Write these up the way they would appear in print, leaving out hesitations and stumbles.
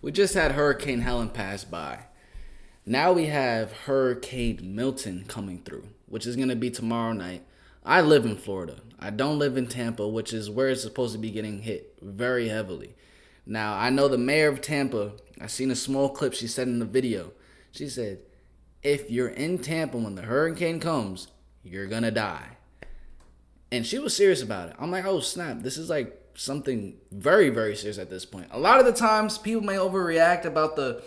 We just had Hurricane Helen pass by. Now we have Hurricane Milton coming through, which is going to be tomorrow night. I live in Florida. I don't live in Tampa, which is where it's supposed to be getting hit very heavily. Now, I know the mayor of Tampa, I seen a small clip she said in the video. She said, if you're in Tampa when the hurricane comes, you're going to die. And she was serious about it. I'm like, oh snap, this is like something very, very serious at this point. A lot of the times people may overreact about the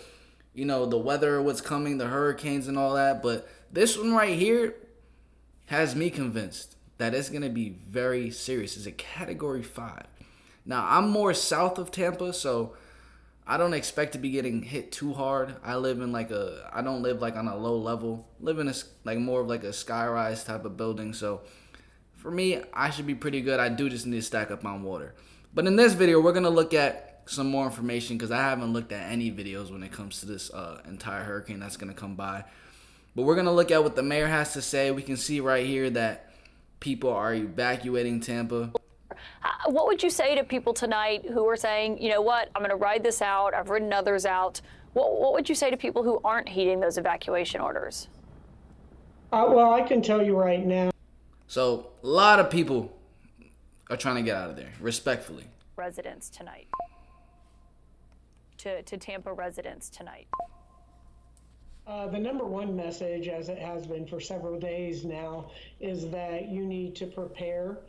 weather, what's coming, the hurricanes and all that. But this one right here has me convinced that it's going to be very serious. It's a category 5. Now, I'm more south of Tampa, so I don't expect to be getting hit too hard. I don't live like on a low level. Live in like more of like a skyrise type of building. So for me, I should be pretty good. I do just need to stack up on water. But in this video, we're going to look at some more information because I haven't looked at any videos when it comes to this entire hurricane that's going to come by. But we're going to look at what the mayor has to say. We can see right here that people are evacuating Tampa. What would you say to people tonight who are saying, you know what, I'm going to ride this out, I've ridden others out? What would you say to people who aren't heeding those evacuation orders? Well, I can tell you right now. So a lot of people are trying to get out of there, respectfully. Residents tonight. To Tampa residents tonight. The number one message, as it has been for several days now, is that you need to prepare,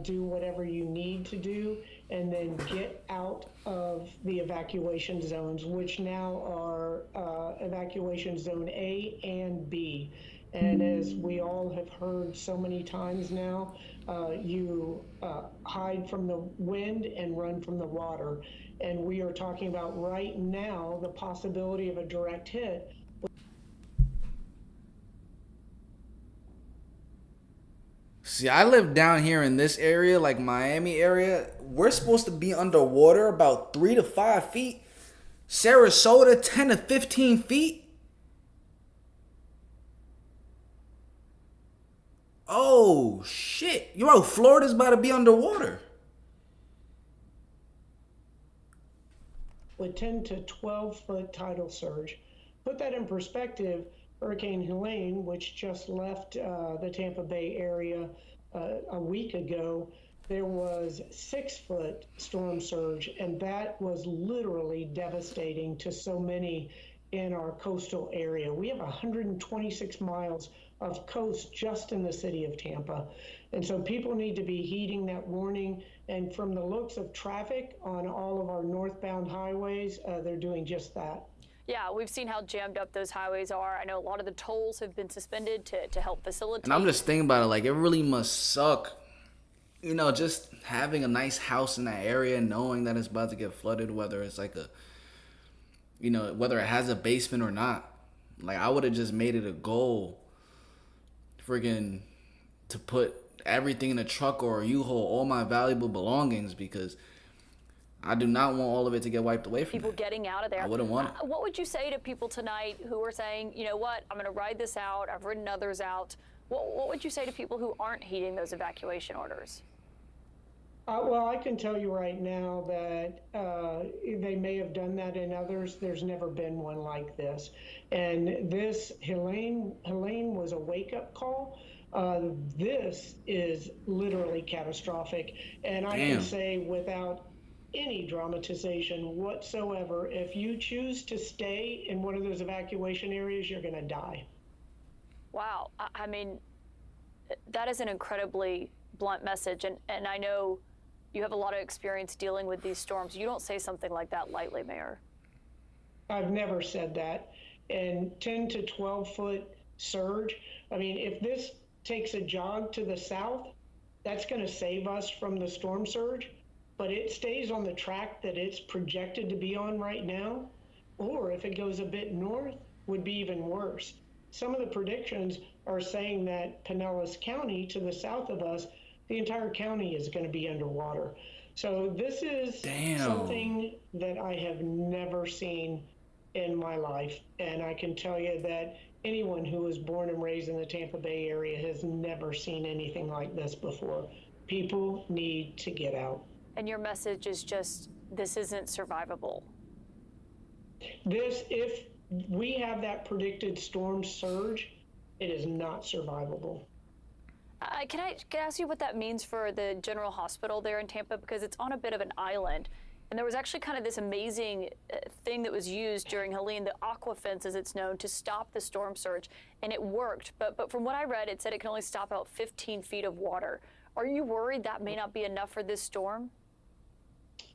do whatever you need to do, and then get out of the evacuation zones, which now are evacuation zone A and B. And as we all have heard so many times now, you hide from the wind and run from the water. And we are talking about right now the possibility of a direct hit. See, I live down here in this area, like Miami area. We're supposed to be underwater about 3 to 5 feet. Sarasota, 10 to 15 feet. Oh, shit. Yo, Florida's about to be underwater. With 10 to 12 foot tidal surge. Put that in perspective, Hurricane Helene, which just left the Tampa Bay area a week ago, there was 6 foot storm surge, and that was literally devastating to so many in our coastal area. We have 126 miles of coast just in the city of Tampa. And so people need to be heeding that warning. And from the looks of traffic on all of our northbound highways, they're doing just that. Yeah, we've seen how jammed up those highways are. I know a lot of the tolls have been suspended to help facilitate. And I'm just thinking about it, like, it really must suck, just having a nice house in that area and knowing that it's about to get flooded, whether it's like whether it has a basement or not. Like, I would have just made it a goal friggin' to put everything in a truck or a U-Haul, all my valuable belongings, because I do not want all of it to get wiped away from people me. Getting out of there. I wouldn't want it. What would you say to people tonight who are saying, you know what, I'm going to ride this out, I've ridden others out? What would you say to people who aren't heeding those evacuation orders? Well, I can tell you right now that they may have done that in others. There's never been one like this. And this Helene was a wake-up call. This is literally catastrophic. And I can say without any dramatization whatsoever, if you choose to stay in one of those evacuation areas, you're going to die. Wow. I mean, that is an incredibly blunt message. And I know you have a lot of experience dealing with these storms. You don't say something like that lightly, Mayor. I've never said that. And 10 to 12 foot surge. I mean, if this takes a jog to the south, that's going to save us from the storm surge. But it stays on the track that it's projected to be on right now. Or if it goes a bit north, would be even worse. Some of the predictions are saying that Pinellas County, to the south of us, the entire county is going to be underwater. So this is something that I have never seen in my life. And I can tell you that anyone who was born and raised in the Tampa Bay area has never seen anything like this before. People need to get out. And your message is just, this isn't survivable. If we have that predicted storm surge, it is not survivable. Can I ask you what that means for the general hospital there in Tampa? Because it's on a bit of an island. And there was actually kind of this amazing thing that was used during Helene, the aqua fence, as it's known, to stop the storm surge. And it worked. But from what I read, it said it can only stop out 15 feet of water. Are you worried that may not be enough for this storm?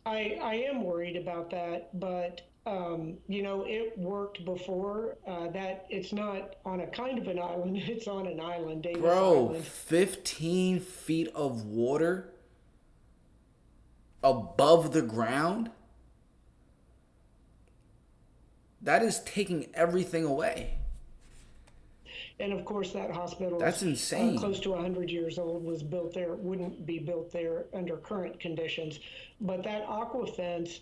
I am worried about that, but it worked before. That it's not on a kind of an island; it's on an island, Davis Bro, Island. 15 feet of water above the ground? That is taking everything away. And of course, that hospital That's is insane. close to 100 years old, was built there, wouldn't be built there under current conditions. But that aqua fence,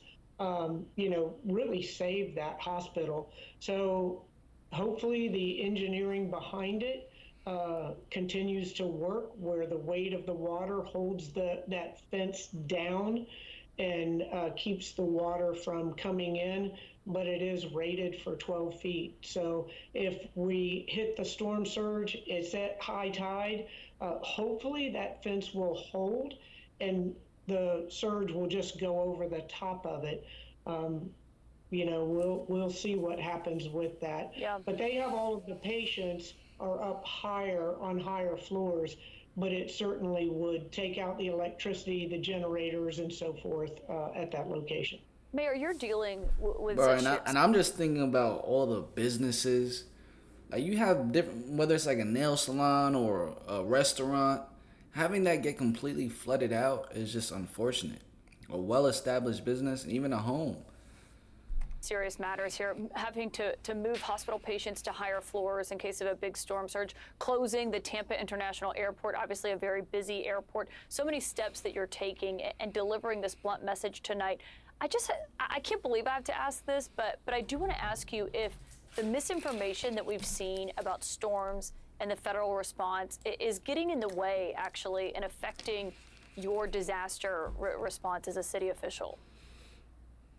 really saved that hospital. So hopefully the engineering behind it continues to work, where the weight of the water holds that fence down and keeps the water from coming in, but it is rated for 12 feet. So if we hit the storm surge, it's at high tide, hopefully that fence will hold and the surge will just go over the top of it. We'll see what happens with that. Yeah. But they have all of the patients are up higher on higher floors, but it certainly would take out the electricity, the generators, and so forth at that location. Mayor, you're dealing with Bro, such. and I'm just thinking about all the businesses. Like you have different, whether it's like a nail salon or a restaurant, having that get completely flooded out is just unfortunate. A well-established business, and even a home. Serious matters here, having to move hospital patients to higher floors in case of a big storm surge, closing the Tampa International Airport, obviously a very busy airport. So many steps that you're taking and delivering this blunt message tonight. I can't believe I have to ask this, but I do want to ask you if the misinformation that we've seen about storms and the federal response is getting in the way, actually, and affecting your disaster response as a city official.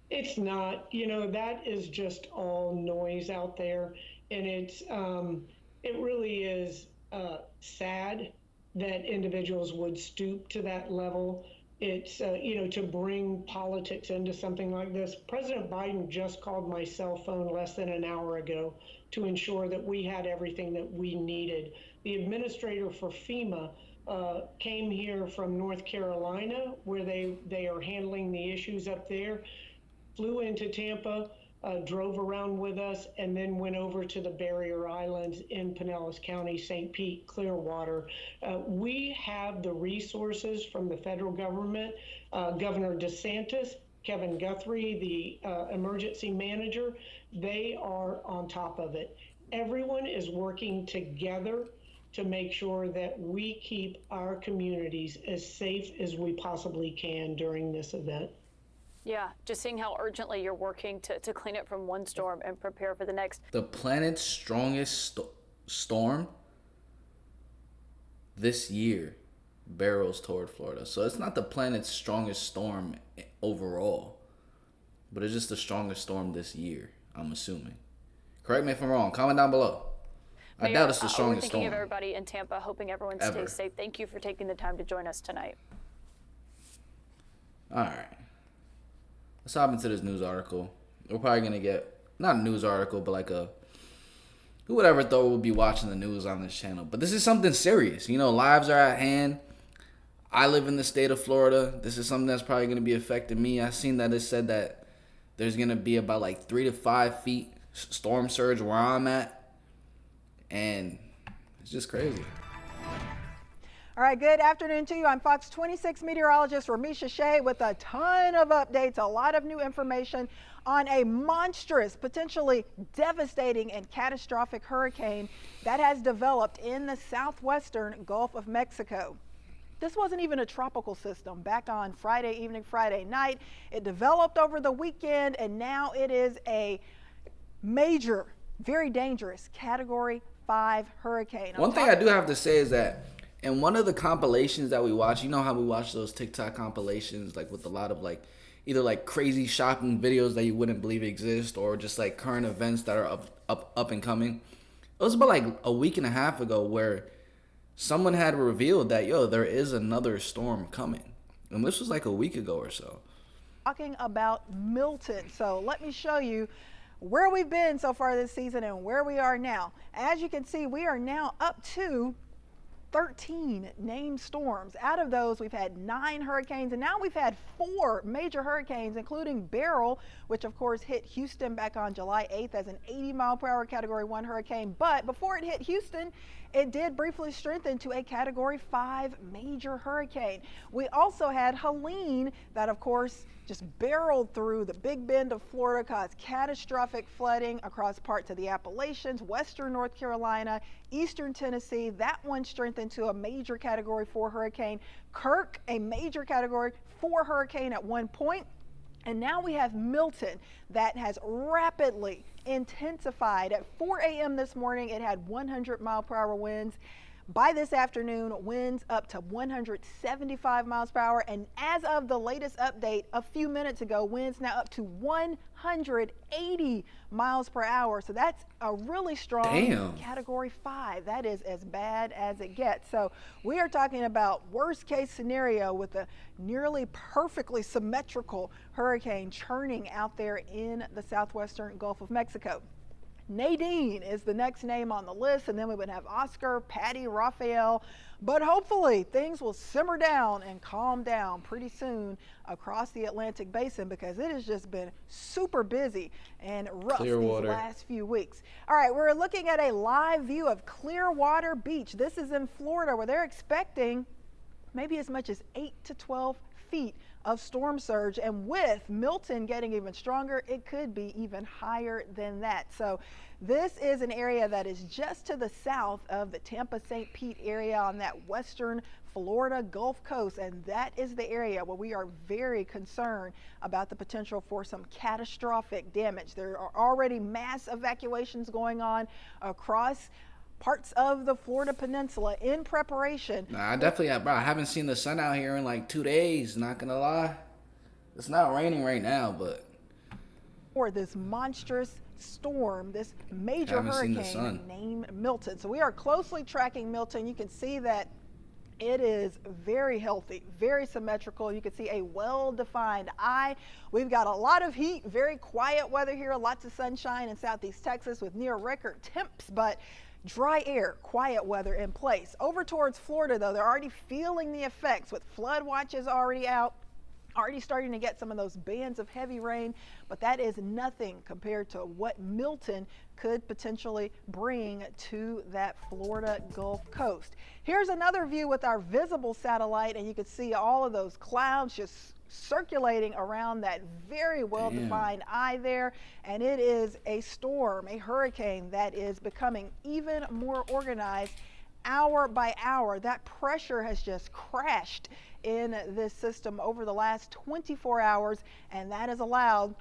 It's not, that is just all noise out there. And it really is sad that individuals would stoop to that level. It's, to bring politics into something like this. President Biden just called my cell phone less than an hour ago to ensure that we had everything that we needed. The administrator for FEMA came here from North Carolina, where they are handling the issues up there, flew into Tampa, drove around with us, and then went over to the barrier islands in Pinellas County, St. Pete, Clearwater. We have the resources from the federal government. Governor DeSantis, Kevin Guthrie, the emergency manager, they are on top of it. Everyone is working together to make sure that we keep our communities as safe as we possibly can during this event. Yeah, just seeing how urgently you're working to clean up from one storm and prepare for the next. The planet's strongest storm this year barrels toward Florida. So it's not the planet's strongest storm overall, but it's just the strongest storm this year, I'm assuming. Correct me if I'm wrong. Comment down below. I doubt it's the strongest we're thinking storm. of everybody in Tampa, hoping everyone stays safe. Thank you for taking the time to join us tonight. All right. Let's hop into this news article. We're probably going to get, not a news article, but like who would ever thought would be watching the news on this channel? But this is something serious. Lives are at hand. I live in the state of Florida. This is something that's probably going to be affecting me. I seen that it said that there's going to be about like 3 to 5 feet storm surge where I'm at. And it's just crazy. All right, good afternoon to you. I'm Fox 26 meteorologist Ramisha Shea with a ton of updates, a lot of new information on a monstrous, potentially devastating and catastrophic hurricane that has developed in the southwestern Gulf of Mexico. This wasn't even a tropical system. Back on Friday evening, Friday night, it developed over the weekend, and now it is a major, very dangerous Category 5 hurricane. One thing I do have to say is that in one of the compilations that we watch, you know how we watch those TikTok compilations, like with a lot of like either like crazy shocking videos that you wouldn't believe exist, or just like current events that are up and coming. It was about like a week and a half ago where someone had revealed that, yo, there is another storm coming. And this was like a week ago or so. Talking about Milton. So let me show you where we've been so far this season and where we are now. As you can see, we are now up to 13 named storms. Out of those, we've had 9 hurricanes, and now we've had 4 major hurricanes, including Beryl, which of course hit Houston back on July 8th as an 80-mile-per-hour Category 1 hurricane. But before it hit Houston, it did briefly strengthen to a Category 5 major hurricane. We also had Helene that, of course, just barreled through the Big Bend of Florida, caused catastrophic flooding across parts of the Appalachians, western North Carolina, eastern Tennessee. That one strengthened to a major Category 4 hurricane. Kirk, a major Category 4 hurricane at one point. And now we have Milton that has rapidly intensified. At 4 a.m. this morning, it had 100-mile-per-hour winds. By this afternoon, winds up to 175 miles per hour. And as of the latest update a few minutes ago, winds now up to 180 miles per hour. So that's a really strong Category 5. That is as bad as it gets. So we are talking about worst case scenario with a nearly perfectly symmetrical hurricane churning out there in the southwestern Gulf of Mexico. Nadine is the next name on the list, and then we would have Oscar, Patty, Raphael, but hopefully things will simmer down and calm down pretty soon across the Atlantic Basin, because it has just been super busy and rough these last few weeks. All right, we're looking at a live view of Clearwater Beach. This is in Florida, where they're expecting maybe as much as 8 to 12 feet of storm surge, and with Milton getting even stronger, it could be even higher than that. So this is an area that is just to the south of the Tampa-St. Pete area on that western Florida Gulf Coast, and that is the area where we are very concerned about the potential for some catastrophic damage. There are already mass evacuations going on across parts of the Florida Peninsula in preparation. Nah, I haven't seen the sun out here in like 2 days, not gonna lie. It's not raining right now, but for this monstrous storm, this major hurricane named Milton. So we are closely tracking Milton. You can see that it is very healthy, very symmetrical. You can see a well-defined eye. We've got a lot of heat, very quiet weather here, lots of sunshine in southeast Texas with near record temps, but dry air, quiet weather in place. Over towards Florida, though, they're already feeling the effects with flood watches already out, already starting to get some of those bands of heavy rain, but that is nothing compared to what Milton could potentially bring to that Florida Gulf Coast. Here's another view with our visible satellite, and you can see all of those clouds just circulating around that very well-defined eye there, and it is a storm, a hurricane that is becoming even more organized hour by hour. That pressure has just crashed in this system over the last 24 hours, and that has allowed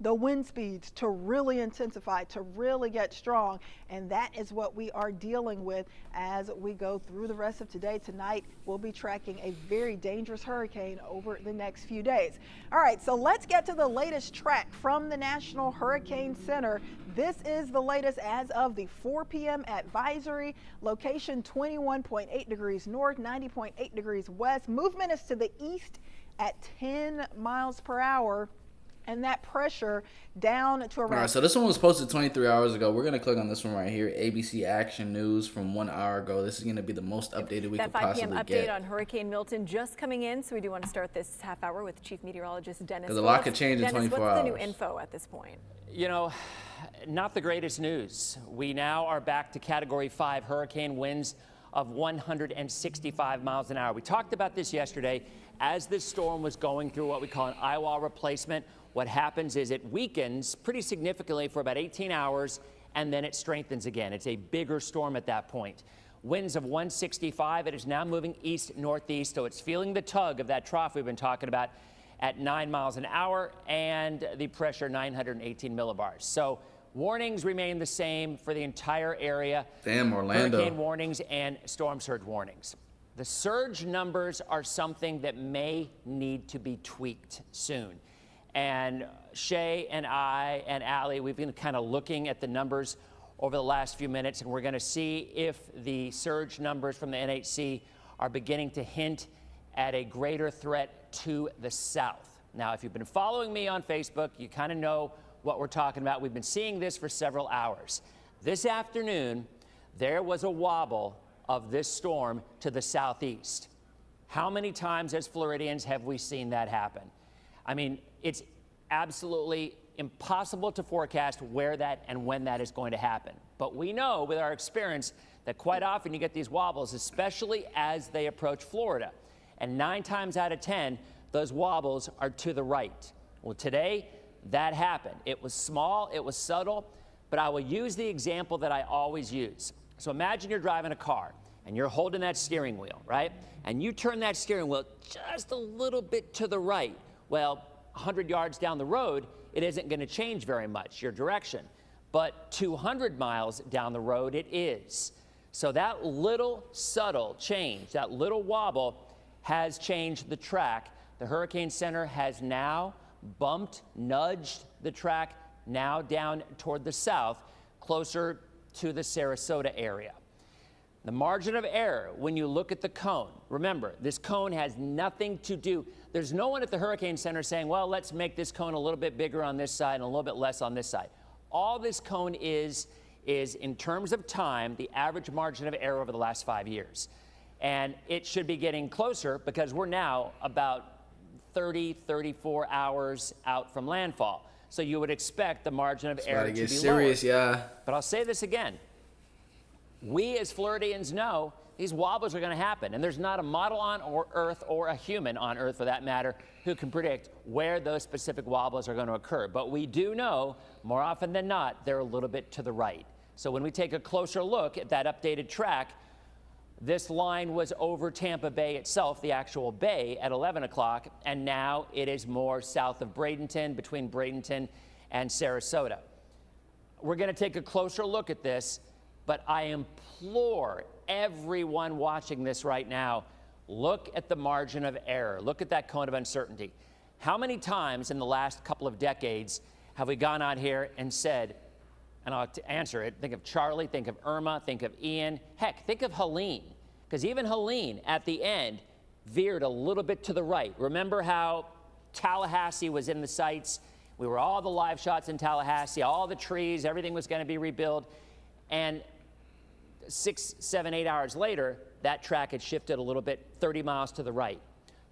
the wind speeds to really intensify, to really get strong, and that is what we are dealing with as we go through the rest of today. Tonight, we'll be tracking a very dangerous hurricane over the next few days. All right, so let's get to the latest track from the National Hurricane Center. This is the latest as of the 4 p.m. advisory. Location 21.8 degrees north, 90.8 degrees west. Movement is to the east at 10 miles per hour. And that pressure down to around. All right, so this one was posted 23 hours ago. We're going to click on this one right here, ABC Action News from 1 hour ago. This is going to be the most updated we could possibly get. That 5 p.m. update on Hurricane Milton just coming in, so we do want to start this half hour with Chief Meteorologist Dennis. Because a lot could change in 24 hours. What's the new info at this point? You know, not the greatest news. We now are back to Category 5 hurricane winds of 165 miles an hour. We talked about this yesterday. As this storm was going through what we call an eye wall replacement, what happens is it weakens pretty significantly for about 18 hours, and then it strengthens again. It's a bigger storm at that point. Winds of 165. It is now moving east-northeast, so it's feeling the tug of that trough we've been talking about at 9 miles an hour, and the pressure 918 millibars. So warnings remain the same for the entire area. Damn, Orlando. Hurricane warnings and storm surge warnings. The surge numbers are something that may need to be tweaked soon. And Shay and I and Allie, we've been kind of looking at the numbers over the last few minutes, and we're going to see if the surge numbers from the NHC are beginning to hint at a greater threat to the south. Now, if you've been following me on Facebook, you kind of know what we're talking about. We've been seeing this for several hours. This afternoon, there was a wobble of this storm to the southeast. How many times as Floridians have we seen that happen? I mean, it's absolutely impossible to forecast where that and when that is going to happen. But we know with our experience that quite often you get these wobbles, especially as they approach Florida. And 9 times out of 10, those wobbles are to the right. Well, today, that happened. It was small, it was subtle, but I will use the example that I always use. So imagine you're driving a car and you're holding that steering wheel, right? And you turn that steering wheel just a little bit to the right. Well, 100 yards down the road, it isn't going to change very much, your direction. But 200 miles down the road, it is. So that little subtle change, that little wobble, has changed the track. The Hurricane Center has now bumped, nudged the track now down toward the south, closer to the Sarasota area. The margin of error, when you look at the cone, remember, this cone has nothing to do. There's no one at the Hurricane Center saying, well, let's make this cone a little bit bigger on this side and a little bit less on this side. All this cone is in terms of time, the average margin of error over the last 5 years. And it should be getting closer because we're now about 30, 34 hours out from landfall. So you would expect the margin of error to be serious, lower. yeah. But I'll say this again. We as Floridians know these wobbles are going to happen, and there's not a model on Earth or a human on Earth, for that matter, who can predict where those specific wobbles are going to occur. But we do know, more often than not, they're a little bit to the right. So when we take a closer look at that updated track, this line was over Tampa Bay itself, the actual bay, at 11 o'clock, and now it is more south of Bradenton, between Bradenton and Sarasota. We're going to take a closer look at this, but I implore everyone watching this right now, look at the margin of error. Look at that cone of uncertainty. How many times in the last couple of decades have we gone out here and said, and I'll answer it, think of Charlie, think of Irma, think of Ian, heck, think of Helene, because even Helene at the end veered a little bit to the right. Remember how Tallahassee was in the sights? We were all the live shots in Tallahassee, all the trees, everything was going to be rebuilt, and 6, 7, 8 hours later, that track had shifted a little bit, 30 miles to the right.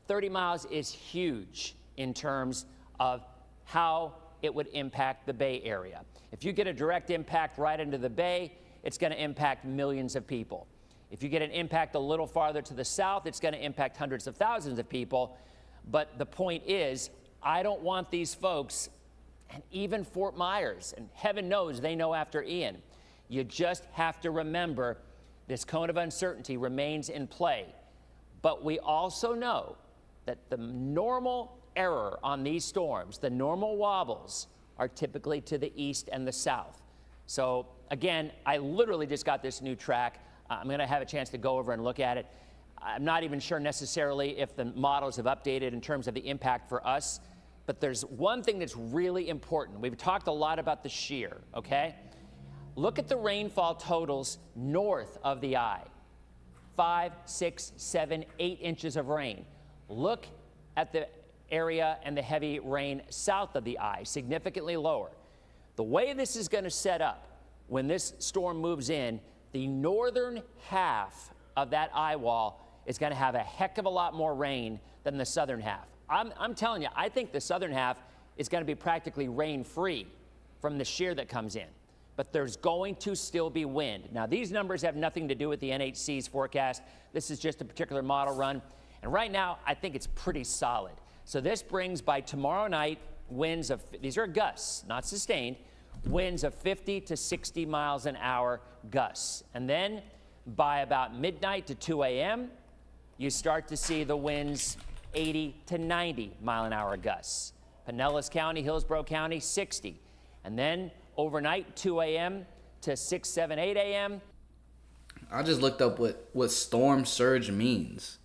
30 miles is huge in terms of how it would impact the Bay Area. If you get a direct impact right into the Bay, it's going to impact millions of people. If you get an impact a little farther to the south, it's going to impact hundreds of thousands of people. But the point is, I don't want these folks, and even Fort Myers, and heaven knows they know after Ian, you just have to remember this cone of uncertainty remains in play. But we also know that the normal error on these storms, the normal wobbles, are typically to the east and the south. So again, I literally just got this new track. I'm going to have a chance to go over and look at it. I'm not even sure necessarily if the models have updated in terms of the impact for us, but there's one thing that's really important. We've talked a lot about the shear, okay? Look at the rainfall totals north of the eye. 5, 6, 7, 8 inches of rain. Look at the area and the heavy rain south of the eye, significantly lower. The way this is going to set up when this storm moves in, the northern half of that eye wall is going to have a heck of a lot more rain than the southern half. I'm telling you, I think the southern half is going to be practically rain-free from the shear that comes in. But there's going to still be wind. Now, these numbers have nothing to do with the NHC's forecast. This is just a particular model run. And right now, I think it's pretty solid. So this brings, by tomorrow night, winds of, these are gusts, not sustained, winds of 50 to 60 miles an hour gusts. And then by about midnight to 2 a.m., you start to see the winds 80 to 90 mile an hour gusts. Pinellas County, Hillsborough County, 60. And then overnight, 2 a.m. to 6, 7, 8 a.m. I just looked up what storm surge means.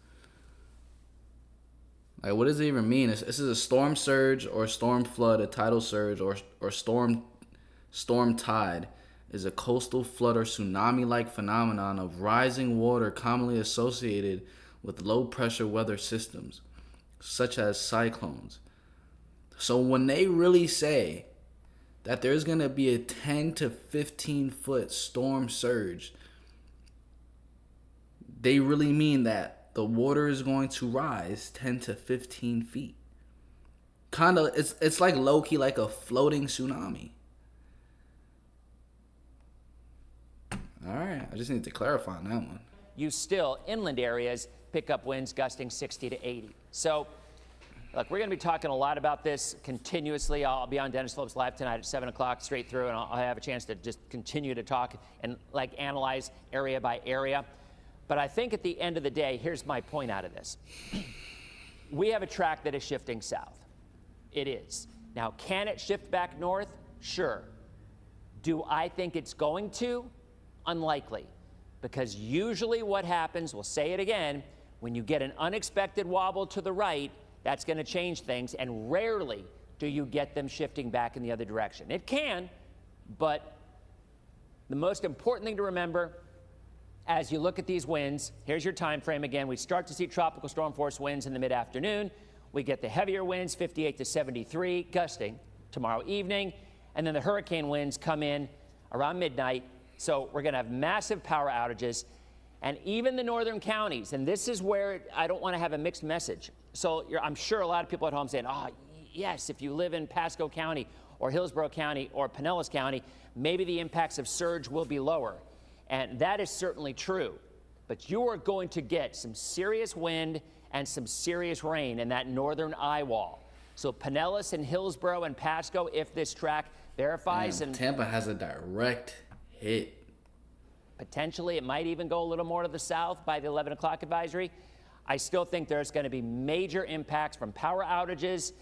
Like, what does it even mean? This is a storm surge or storm flood, a tidal surge or storm tide is a coastal flood or tsunami-like phenomenon of rising water commonly associated with low-pressure weather systems, such as cyclones. So when they really say that there's going to be a 10 to 15 foot storm surge, they really mean that the water is going to rise 10 to 15 feet. Kind of, it's like low-key like a floating tsunami. All right, I just need to clarify on that one. You still, inland areas, pick up winds gusting 60 to 80. So, look, we're going to be talking a lot about this continuously. I'll be on Dennis Phillips Live tonight at 7 o'clock straight through, and I'll have a chance to just continue to talk and analyze area by area. But I think at the end of the day, here's my point out of this. We have a track that is shifting south. It is. Now, can it shift back north? Sure. Do I think it's going to? Unlikely. Because usually what happens, we'll say it again, when you get an unexpected wobble to the right, that's going to change things, and rarely do you get them shifting back in the other direction. It can, but the most important thing to remember as you look at these winds, here's your time frame again. We start to see tropical storm force winds in the mid-afternoon. We get the heavier winds, 58 to 73, gusting tomorrow evening. And then the hurricane winds come in around midnight. So we're going to have massive power outages. And even the northern counties, and this is where I don't want to have a mixed message. So I'm sure a lot of people at home saying, yes, if you live in Pasco County or Hillsborough County or Pinellas County, maybe the impacts of surge will be lower. And that is certainly true. But you are going to get some serious wind and some serious rain in that northern eye wall. So Pinellas and Hillsborough and Pasco, if this track verifies. And Tampa has a direct hit. Potentially, it might even go a little more to the south by the 11 o'clock advisory. I still think there's going to be major impacts from power outages,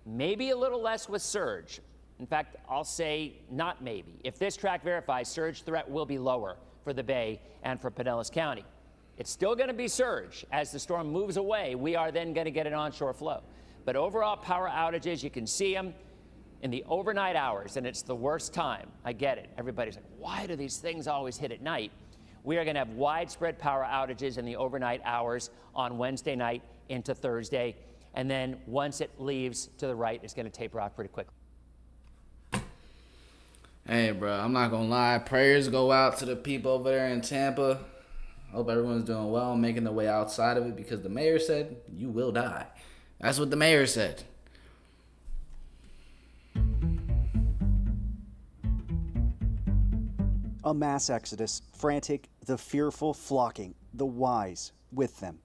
maybe a little less with surge. In fact, I'll say not maybe. If this track verifies, surge threat will be lower for the Bay and for Pinellas County. It's still going to be surge. As the storm moves away, we are then going to get an onshore flow. But overall power outages, you can see them in the overnight hours, and it's the worst time. I get it. Everybody's like, why do these things always hit at night? We are going to have widespread power outages in the overnight hours on Wednesday night into Thursday. And then once it leaves to the right, it's going to taper off pretty quickly. Hey, bro, I'm not going to lie. Prayers go out to the people over there in Tampa. Hope everyone's doing well, making their way outside of it, because the mayor said you will die. That's what the mayor said. A mass exodus, frantic, the fearful flocking, the wise with them.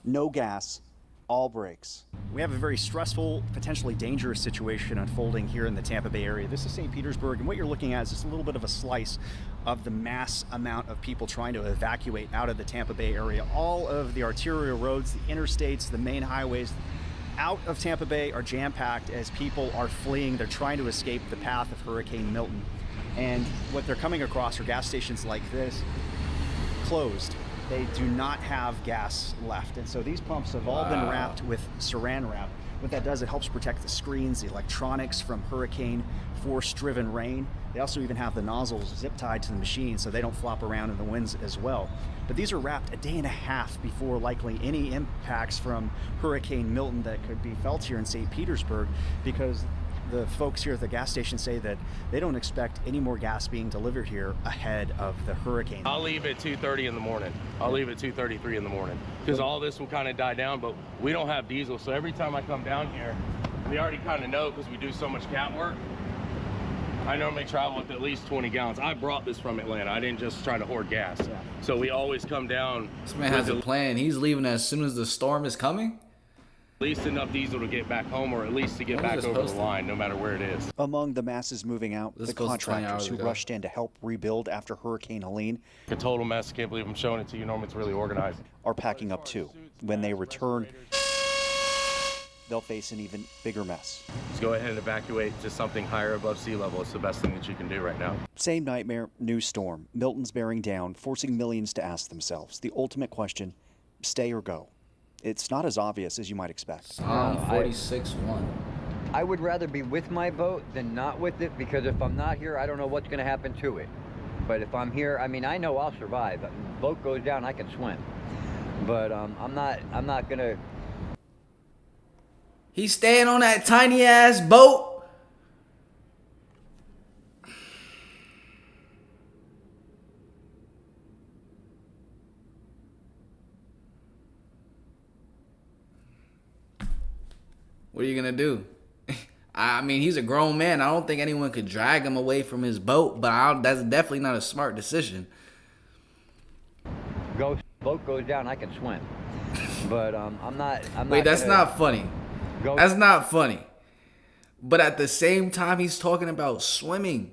No gas, all brakes. We have a very stressful, potentially dangerous situation unfolding here in the Tampa Bay area. This is St. Petersburg, and what you're looking at is just a little bit of a slice of the mass amount of people trying to evacuate out of the Tampa Bay area. All of the arterial roads, the interstates, the main highways out of Tampa Bay are jam-packed as people are fleeing. They're trying to escape the path of Hurricane Milton. And what they're coming across are gas stations like this, closed. They do not have gas left. And so these pumps have all been wrapped with saran wrap. What that does, it helps protect the screens, the electronics from hurricane force-driven rain. They also even have the nozzles zip-tied to the machine so they don't flop around in the winds as well. But these are wrapped a day and a half before likely any impacts from Hurricane Milton that could be felt here in St. Petersburg, because the folks here at the gas station say that they don't expect any more gas being delivered here ahead of the hurricane. I'll leave at 2:30 in the morning. I'll leave at 2:33 in the morning, because all this will kind of die down, but we don't have diesel. So every time I come down here, we already kind of know, because we do so much cat work, I normally travel with at least 20 gallons. I brought this from Atlanta. I didn't just try to hoard gas. Yeah. So we always come down. This man has a plan. He's leaving as soon as the storm is coming? At least enough diesel to get back home, or at least to get back over the line, no matter where it is. Among the masses moving out, the contractors who rushed in to help rebuild after Hurricane Helene. A total mess. Can't believe I'm showing it to you. Normally it's really organized. Are packing up too. When they return, they'll face an even bigger mess. Just go ahead and evacuate to something higher above sea level. It's the best thing that you can do right now. Same nightmare, new storm. Milton's bearing down, forcing millions to ask themselves the ultimate question: stay or go? it's not as obvious as you might expect. Psalm 46:1. I would rather be with my boat than not with it, because if I'm not here, I don't know what's going to happen to it. But if I'm here, I mean, I know I'll survive. If the boat goes down, I can swim. But I'm not going to. He's staying on that tiny ass boat. What are you gonna do? I mean, he's a grown man. I don't think anyone could drag him away from his boat, but that's definitely not a smart decision. Boat goes down, I can swim. But I'm not. Wait, that's not funny. That's not funny. But at the same time, he's talking about swimming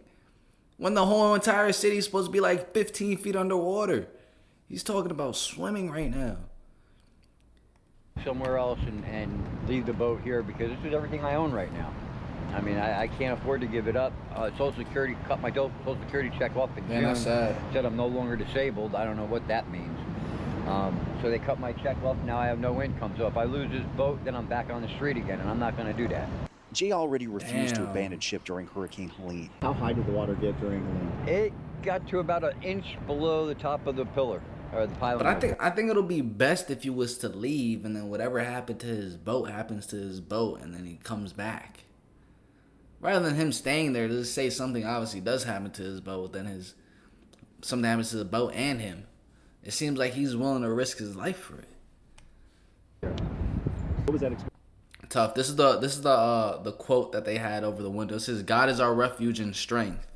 when the whole entire city is supposed to be like 15 feet underwater. He's talking about swimming right now. Somewhere else and leave the boat here, because this is everything I own right now. I mean, I can't afford to give it up. Social Security cut my Social Security check off in June. That's sad. Said I'm no longer disabled. I don't know what that means. So they cut my check off. Now I have no income. So if I lose this boat, then I'm back on the street again, and I'm not going to do that. Jay already refused to abandon ship during Hurricane Helene. How high did the water get during Helene? It got to about an inch below the top of the pillar, or the pylon. But I think it'll be best if you was to leave, and then whatever happened to his boat happens to his boat, and then he comes back. Rather than him staying there, let's say something obviously does happen to his boat, then something happens to the boat and him. It seems like he's willing to risk his life for it. What was that experience? Tough. This is the quote that they had over the window. It says, "God is our refuge and strength,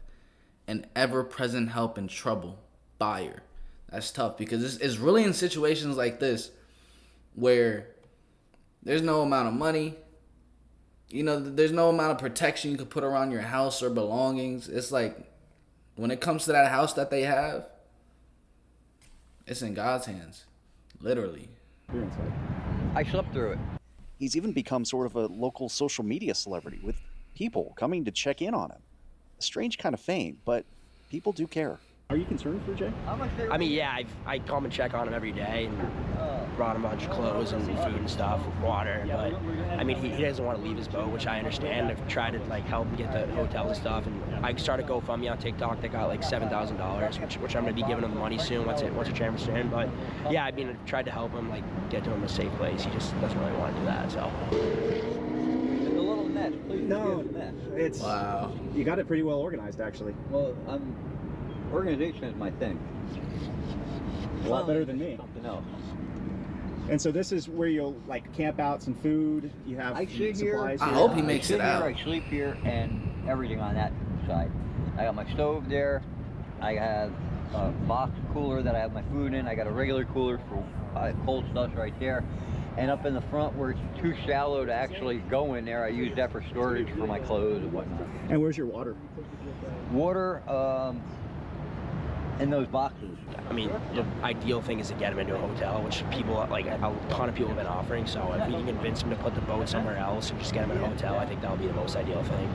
an ever-present help in trouble." Buyer. That's tough, because it's really in situations like this where there's no amount of money, there's no amount of protection you could put around your house or belongings. It's like when it comes to that house that they have, it's in God's hands, literally. I slept through it. He's even become sort of a local social media celebrity, with people coming to check in on him. A strange kind of fame, but people do care. Are you concerned for Jay? I mean, yeah, I come and check on him every day and brought him a bunch of clothes and food and stuff, water. But I mean, he doesn't want to leave his boat, which I understand. I've tried to help him get the hotels and stuff, and I started GoFundMe on TikTok that got like $7,000, which I'm gonna be giving him the money soon once it transfers in. But yeah, I mean, I tried to help him get to him a safe place. He just doesn't really want to do that. So. It's a little mess. Please No, forgive the mess. it's Wow. You got it pretty well organized, actually. Well, organization is my thing. A lot better than me. Something else. And so this is where you'll camp out, some food. You have I sit supplies. I here. hope he makes it I sit out. here, I sleep here, and everything on that side. I got my stove there. I have a box cooler that I have my food in. I got a regular cooler for cold stuff right there. And up in the front where it's too shallow to actually go in there, I use that for storage for my clothes and whatnot. And where's your water? Water, in those boxes. I mean, the ideal thing is to get him into a hotel, which people, a ton of people have been offering. So if we can convince him to put the boat somewhere else and just get him in a hotel, I think that would be the most ideal thing.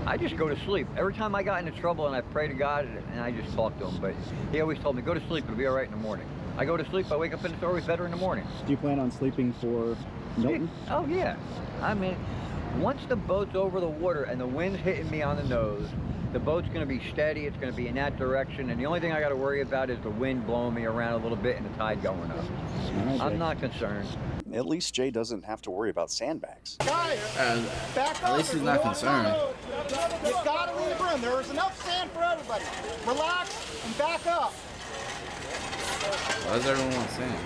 I just go to sleep. Every time I got into trouble and I pray to God and I just talk to him, but he always told me, go to sleep, it'll be all right in the morning. I go to sleep, I wake up and it's always better in the morning. Do you plan on sleeping for Milton? Oh yeah. I mean, once the boat's over the water and the wind's hitting me on the nose, the boat's going to be steady, it's going to be in that direction, and the only thing I got to worry about is the wind blowing me around a little bit and the tide going up. Okay. I'm not concerned. At least Jay doesn't have to worry about sandbags. Guys, back up. At least he's not concerned. You gotta leave room. There is enough sand for everybody. Relax and back up. Why is everyone saying?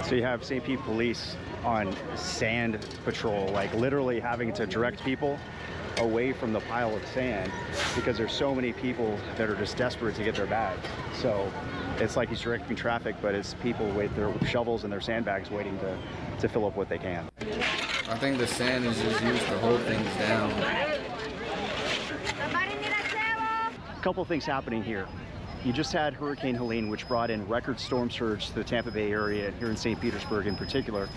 So you have St. Pete police on sand patrol, literally having to direct people away from the pile of sand because there's so many people that are just desperate to get their bags. So it's like he's directing traffic, but it's people with their shovels and their sandbags waiting to fill up what they can. I think the sand is just used to hold things down. A couple things happening here. You just had Hurricane Helene, which brought in record storm surge to the Tampa Bay area, here in St. Petersburg in particular.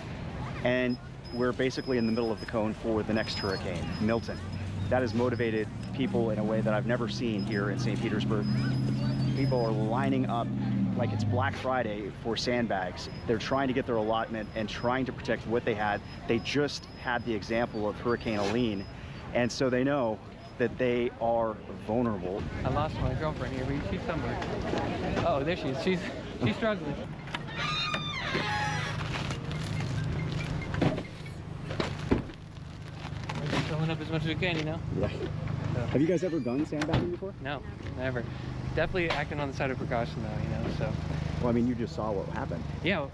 And we're basically in the middle of the cone for the next hurricane, Milton. That has motivated people in a way that I've never seen here in St. Petersburg. People are lining up like it's Black Friday for sandbags. They're trying to get their allotment and trying to protect what they had. They just had the example of Hurricane Helene, and so they know that they are vulnerable. I lost my girlfriend here, but she's somewhere. Oh, there she is. She's struggling. We're just filling up as much as we can, you know? Yeah. So. Have you guys ever done sandbagging before? No, never. Definitely acting on the side of precaution, though, you know, so. Well, I mean, you just saw what happened. Yeah. All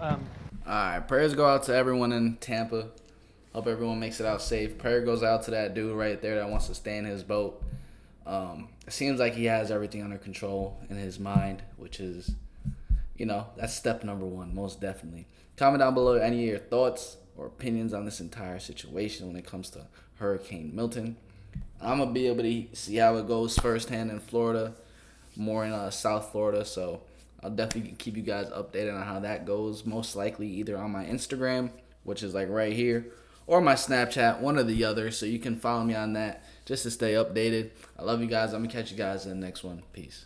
right, prayers go out to everyone in Tampa. Hope everyone makes it out safe. Prayer goes out to that dude right there that wants to stay in his boat. It seems like he has everything under control in his mind, which is, you know, that's step number one, most definitely. Comment down below any of your thoughts or opinions on this entire situation when it comes to Hurricane Milton. I'm going to be able to see how it goes firsthand in Florida, more in South Florida, so I'll definitely keep you guys updated on how that goes, most likely either on my Instagram, which is like right here, or my Snapchat, one or the other, so you can follow me on that just to stay updated. I love you guys. I'm going to catch you guys in the next one. Peace.